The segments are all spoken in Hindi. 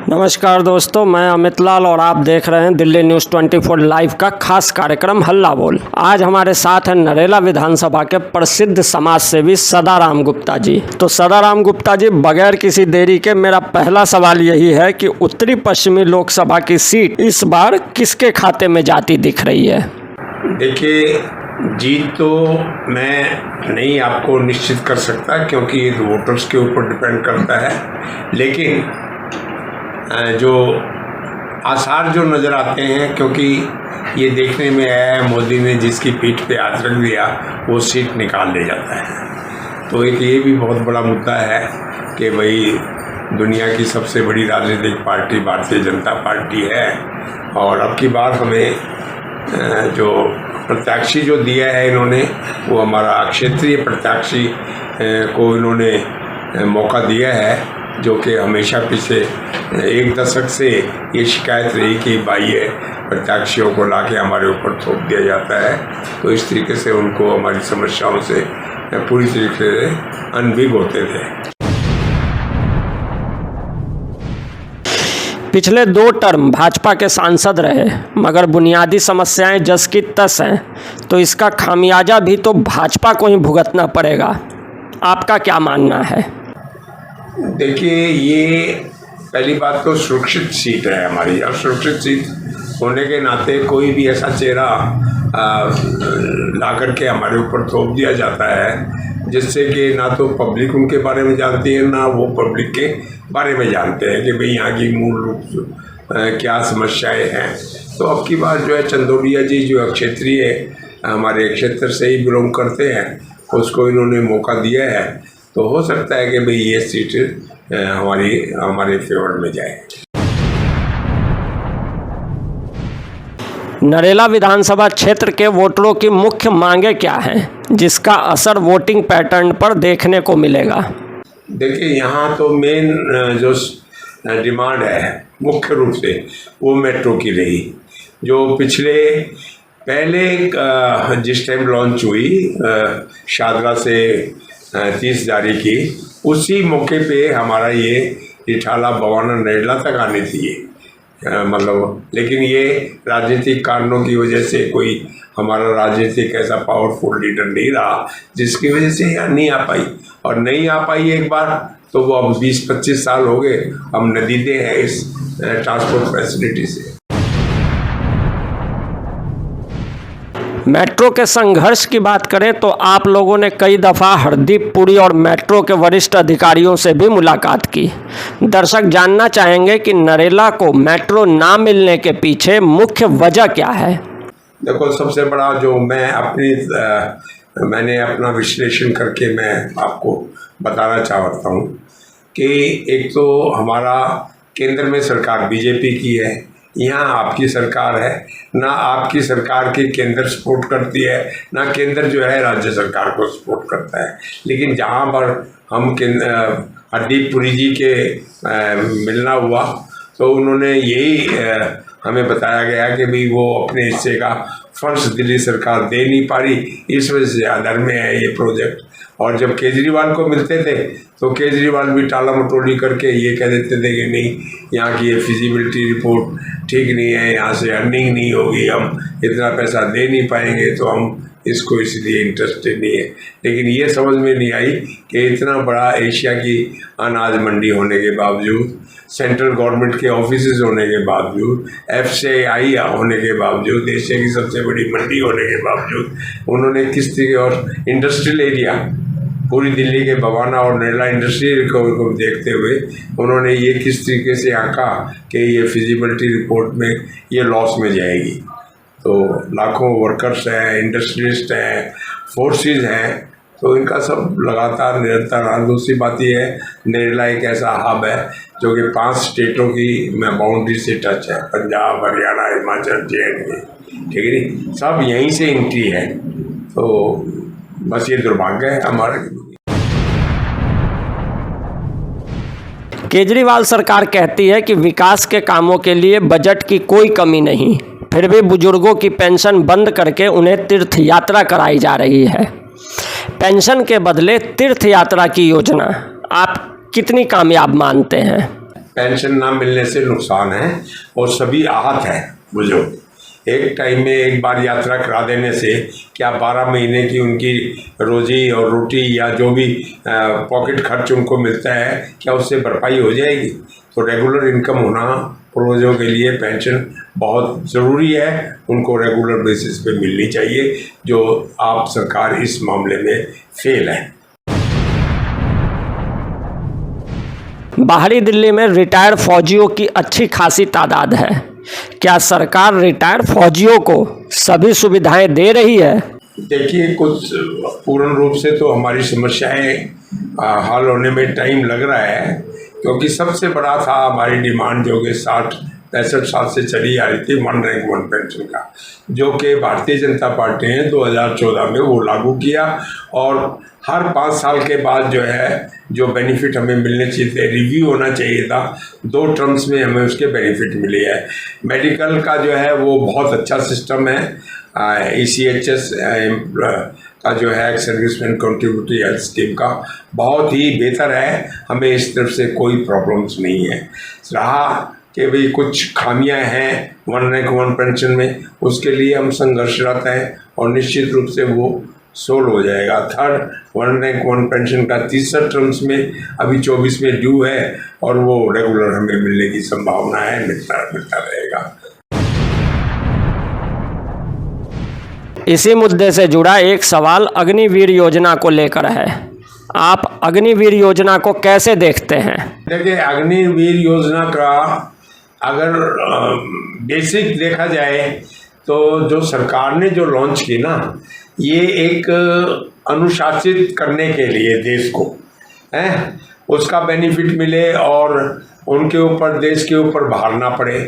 नमस्कार दोस्तों, मैं अमित लाल और आप देख रहे हैं दिल्ली न्यूज़ 24 लाइव का खास कार्यक्रम हल्ला बोल। आज हमारे साथ हैं नरेला विधानसभा के प्रसिद्ध समाज सेवी सदाराम गुप्ता जी। तो सदाराम गुप्ता जी, बगैर किसी देरी के मेरा पहला सवाल यही है कि उत्तरी पश्चिमी लोकसभा की सीट इस बार किसके खाते में जाती दिख रही है? देखिए, जीत तो मैं नहीं आपको निश्चित कर सकता क्योंकि ये वोटर्स के ऊपर डिपेंड करता है, लेकिन जो आसार जो नज़र आते हैं, क्योंकि ये देखने में आया है मोदी ने जिसकी पीठ पे हाथ रख दिया वो सीट निकाल ले जाता है। तो एक ये भी बहुत बड़ा मुद्दा है कि भाई दुनिया की सबसे बड़ी राजनीतिक पार्टी भारतीय जनता पार्टी है और अब की बार हमें जो प्रत्याशी जो दिया है इन्होंने वो हमारा क्षेत्रीय प्रत्याशी को इन्होंने मौका दिया है, जो कि हमेशा पिछले एक दशक से ये शिकायत रही कि बाह्य प्रत्याशियों को लाके हमारे ऊपर थोप दिया जाता है। तो इस तरीके से उनको हमारी समस्याओं से पूरी तरीके से अनभिज्ञ होते थे। पिछले 2 टर्म भाजपा के सांसद रहे, मगर बुनियादी समस्याएं जस की तस हैं, तो इसका खामियाजा भी तो भाजपा को ही भुगतना पड़ेगा। आपका क्या मानना है? देखिए, ये पहली बात तो सुरक्षित सीट है हमारी, और सुरक्षित सीट होने के नाते कोई भी ऐसा चेहरा ला करके हमारे ऊपर थोप दिया जाता है जिससे कि ना तो पब्लिक उनके बारे में जानती है ना वो पब्लिक के बारे में जानते हैं कि भाई यहाँ की मूल रूप क्या समस्याएं हैं। तो अब की बात जो है चंदोलिया जी जो क्षेत्रीय हमारे क्षेत्र से ही बिलोंग करते हैं उसको इन्होंने मौका दिया है, तो हो सकता है कि भाई ये सीट हमारे फेवर में जाए। नरेला विधानसभा क्षेत्र के वोटरों की मुख्य मांगे क्या हैं, जिसका असर वोटिंग पैटर्न पर देखने को मिलेगा? देखिए, यहाँ तो मेन जो डिमांड है मुख्य रूप से वो मेट्रो की रही, जो पहले जिस टाइम लॉन्च हुई शादरा से 30 जारी की, उसी मौके पे हमारा ये इठाला बवाना नरेला तक आनी थी लेकिन ये राजनीतिक कारणों की वजह से कोई हमारा राजनीतिक ऐसा पावरफुल लीडर नहीं रहा जिसकी वजह से यहाँ नहीं आ पाई, और नहीं आ पाई एक बार तो वो अब 20-25 साल हो गए हम नदीदे हैं इस ट्रांसपोर्ट फैसिलिटी से। मेट्रो के संघर्ष की बात करें तो आप लोगों ने कई दफ़ा हरदीप पुरी और मेट्रो के वरिष्ठ अधिकारियों से भी मुलाकात की। दर्शक जानना चाहेंगे कि नरेला को मेट्रो ना मिलने के पीछे मुख्य वजह क्या है? देखो, सबसे बड़ा जो मैंने अपना विश्लेषण करके मैं आपको बताना चाहता हूँ कि एक तो हमारा केंद्र में सरकार बीजेपी की है, यहाँ आपकी सरकार है, ना आपकी सरकार की केंद्र सपोर्ट करती है ना केंद्र जो है राज्य सरकार को सपोर्ट करता है। लेकिन जहाँ पर हम हरदीप पुरी जी के मिलना हुआ तो उन्होंने यही हमें बताया गया कि भाई वो अपने हिस्से का फर्ज दिल्ली सरकार दे नहीं पा रही, इस वजह से अधर में है ये प्रोजेक्ट। और जब केजरीवाल को मिलते थे तो केजरीवाल भी टाला मटोली करके ये कह देते थे कि नहीं, यहाँ की ये फिजिबिलिटी रिपोर्ट ठीक नहीं है, यहाँ से अर्निंग नहीं होगी, हम इतना पैसा दे नहीं पाएंगे, तो हम इसको इसलिए इंटरेस्टेड नहीं है। लेकिन ये समझ में नहीं आई कि इतना बड़ा एशिया की अनाज मंडी होने के बावजूद, सेंट्रल गवर्नमेंट के ऑफिसेज होने के बावजूद, FCI होने के बावजूद, एशिया की सबसे बड़ी मंडी होने के बावजूद उन्होंने किस तरीके और इंडस्ट्रियल एरिया पूरी दिल्ली के बवाना और नरेला इंडस्ट्रियल को देखते हुए उन्होंने ये किस तरीके से आंका कि ये फिजिबिलिटी रिपोर्ट में ये लॉस में जाएगी। तो लाखों वर्कर्स हैं, इंडस्ट्रियलिस्ट हैं, फोर्सेस हैं, तो इनका सब लगातार निरंतर। दूसरी बात यह है, नरेला एक ऐसा हब है जो कि 5 स्टेटों की बाउंड्री से टच है, पंजाब, हरियाणा, हिमाचल, JNK, ठीक है नहीं, सब यहीं से एंट्री है। तो बस ये दुर्भाग्य है हमारा। केजरीवाल सरकार कहती है कि विकास के कामों के लिए बजट की कोई कमी नहीं, फिर भी बुजुर्गों की पेंशन बंद करके उन्हें तीर्थ यात्रा कराई जा रही है। पेंशन के बदले तीर्थ यात्रा की योजना आप कितनी कामयाब मानते हैं? पेंशन ना मिलने से नुकसान है और सभी आहत हैं बुजुर्ग। एक टाइम में एक बार यात्रा करा देने से क्या 12 महीने की उनकी रोजी और रोटी या जो भी पॉकेट खर्च उनको मिलता है क्या उससे भरपाई हो जाएगी? तो रेगुलर इनकम होना पूर्वजों के लिए पेंशन बहुत ज़रूरी है, उनको रेगुलर बेसिस पे मिलनी चाहिए, जो आप सरकार इस मामले में फेल है। बाहरी दिल्ली में रिटायर्ड फौजियों की अच्छी खासी तादाद है। क्या सरकार रिटायर्ड फौजियों को सभी सुविधाएं दे रही है? देखिए, कुछ पूर्ण रूप से तो हमारी समस्याएं हल होने में टाइम लग रहा है, क्योंकि सबसे बड़ा था हमारी डिमांड जो कि 60-65 साल से चली आ रही थी 1 रैंक 1 पेंशन का, जो कि भारतीय जनता पार्टी ने 2014 में वो लागू किया और हर 5 साल के बाद जो है जो बेनिफिट हमें मिलने चाहिए थे, रिव्यू होना चाहिए था, 2 टर्म्स में हमें उसके बेनिफिट मिले हैं। मेडिकल का जो है वो बहुत अच्छा सिस्टम है, ECHS का जो है सर्विसमैन कंट्रीब्यूटरी हेल्थ स्कीम का बहुत ही बेहतर है, हमें इस तरफ से कोई प्रॉब्लम्स नहीं है। रहा कि भाई कुछ खामियां हैं 1 रैंक 1 पेंशन में, उसके लिए हम संघर्षरत हैं और निश्चित रूप से वो सोल्व हो जाएगा। 1 रैंक 1 पेंशन का 3रा टर्म्स में अभी 24 में ड्यू है और वो रेगुलर हमें मिलने की संभावना है, मिलता रहेगा। इसी मुद्दे से जुड़ा एक सवाल अग्निवीर योजना को लेकर है। आप अग्निवीर योजना को कैसे देखते हैं? देखिए, अग्निवीर योजना का अगर बेसिक देखा जाए तो जो सरकार ने जो लॉन्च की ना, ये एक अनुशासित करने के लिए देश को है उसका बेनिफिट मिले और उनके ऊपर देश के ऊपर भार ना पड़े,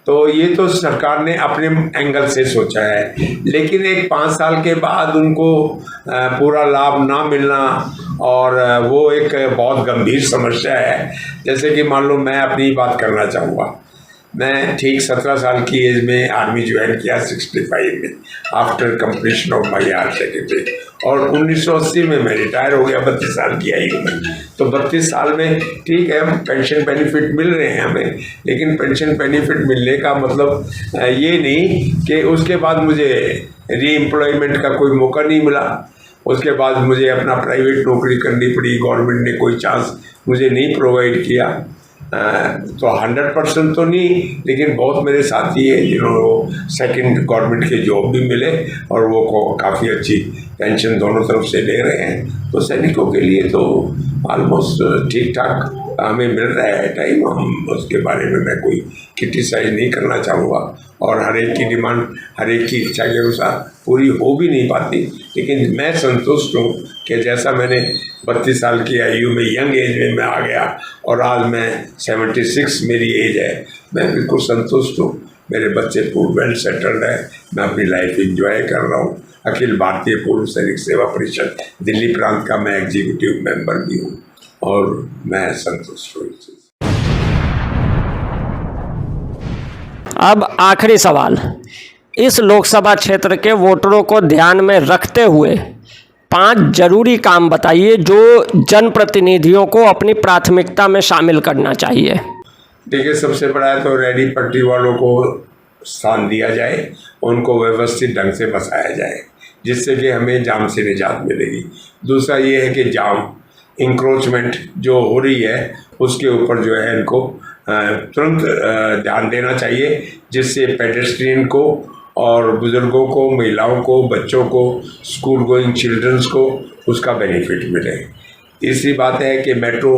तो ये तो सरकार ने अपने एंगल से सोचा है। लेकिन एक 5 साल के बाद उनको पूरा लाभ ना मिलना और वो एक बहुत गंभीर समस्या है। जैसे कि मान लो मैं अपनी बात करना चाहूँगा, मैं ठीक 17 साल की एज में आर्मी ज्वाइन किया 65 में after completion of my higher secondary, और 1980 में मैं रिटायर हो गया 32 साल की आयु में। तो 32 साल में ठीक है पेंशन बेनिफिट मिल रहे हैं हमें, लेकिन पेंशन बेनिफिट मिलने का मतलब ये नहीं कि उसके बाद मुझे रीएम्प्लॉयमेंट का कोई मौका नहीं मिला, उसके बाद मुझे अपना प्राइवेट नौकरी करनी पड़ी, गवर्नमेंट ने कोई चांस मुझे नहीं प्रोवाइड किया। तो 100% तो नहीं, लेकिन बहुत मेरे साथी हैं जिन्होंने सेकंड गवर्नमेंट के जॉब भी मिले और वो काफ़ी अच्छी पेंशन दोनों तरफ से ले रहे हैं। तो सैनिकों के लिए तो ऑलमोस्ट ठीक ठाक हमें मिल रहा है टाइम, हम उसके बारे में मैं कोई क्रिटिसाइज नहीं करना चाहूँगा। और हर एक की डिमांड हर एक की इच्छा के अनुसार पूरी हो भी नहीं पाती, लेकिन मैं संतुष्ट हूँ कि जैसा मैंने 32 साल की आयु में यंग एज में मैं आ गया और आज मैं 76 मेरी एज है, मैं बिल्कुल संतुष्ट हूँ। मेरे बच्चे पूर्ण वेल सेटल्ड है, मैं अपनी लाइफ एंजॉय कर रहा हूँ। अखिल भारतीय पूर्व सैनिक सेवा परिषद दिल्ली प्रांत का मैं एग्जीक्यूटिव मेंबर भी हूँ और मैं संतुष्ट हूँ। अब आखिरी सवाल, इस लोकसभा क्षेत्र के वोटरों को ध्यान में रखते हुए 5 जरूरी काम बताइए जो जनप्रतिनिधियों को अपनी प्राथमिकता में शामिल करना चाहिए। देखिए, सबसे बड़ा है तो रेडी पट्टी वालों को स्थान दिया जाए, उनको व्यवस्थित ढंग से बसाया जाए, जिससे कि हमें जाम से निजात मिलेगी। दूसरा ये है कि जाम इंक्रोचमेंट जो हो रही है उसके ऊपर जो है इनको तुरंत ध्यान देना चाहिए, जिससे पेडेस्ट्रियन को और बुज़ुर्गों को, महिलाओं को, बच्चों को, स्कूल गोइंग चिल्ड्रंस को उसका बेनिफिट मिले। तीसरी बात है कि मेट्रो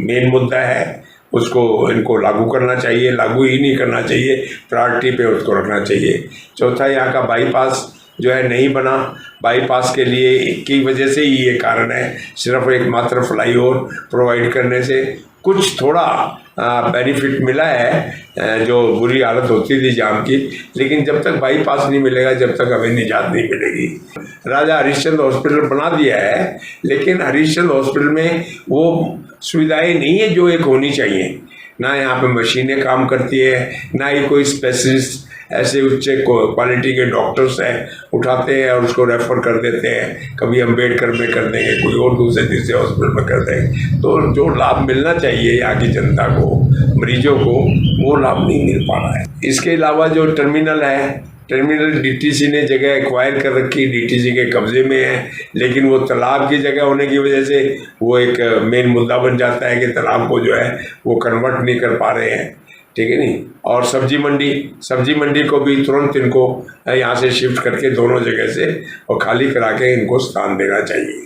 मेन मुद्दा है, उसको इनको लागू करना चाहिए, लागू ही नहीं करना चाहिए, प्रायोरिटी पे उसको रखना चाहिए। चौथा, यहाँ का बाईपास जो है नहीं बना, बाईपास के लिए की वजह से ही ये कारण है, सिर्फ एक मात्र फ्लाईओवर प्रोवाइड करने से कुछ थोड़ा बेनिफिट मिला है, जो बुरी हालत होती थी जाम की, लेकिन जब तक बाईपास नहीं मिलेगा जब तक हमें निजात नहीं मिलेगी। राजा हरिश्चंद्र हॉस्पिटल बना दिया है, लेकिन हरिश्चंद्र हॉस्पिटल में वो सुविधाएं नहीं है जो एक होनी चाहिए। ना यहाँ पे मशीनें काम करती है, ना ही कोई स्पेशलिस्ट ऐसे उच्च क्वालिटी के डॉक्टर्स हैं, उठाते हैं और उसको रेफर कर देते हैं, कभी अम्बेडकर में कर देंगे, कोई और दूसरे तीसरे हॉस्पिटल में कर देंगे। तो जो लाभ मिलना चाहिए यहाँ की जनता को, मरीजों को, वो लाभ नहीं मिल पा रहा है। इसके अलावा जो टर्मिनल है, टर्मिनल डीटीसी ने जगह एक्वायर कर रखी, डीटीसी के कब्जे में है, लेकिन वो तालाब की जगह होने की वजह से वो एक मेन मुद्दा बन जाता है कि तालाब को जो है वो कन्वर्ट नहीं कर पा रहे हैं, ठीक है नहीं। और सब्जी मंडी को भी तुरंत इनको यहाँ से शिफ्ट करके दोनों जगह से और खाली करा के इनको स्थान देना चाहिए।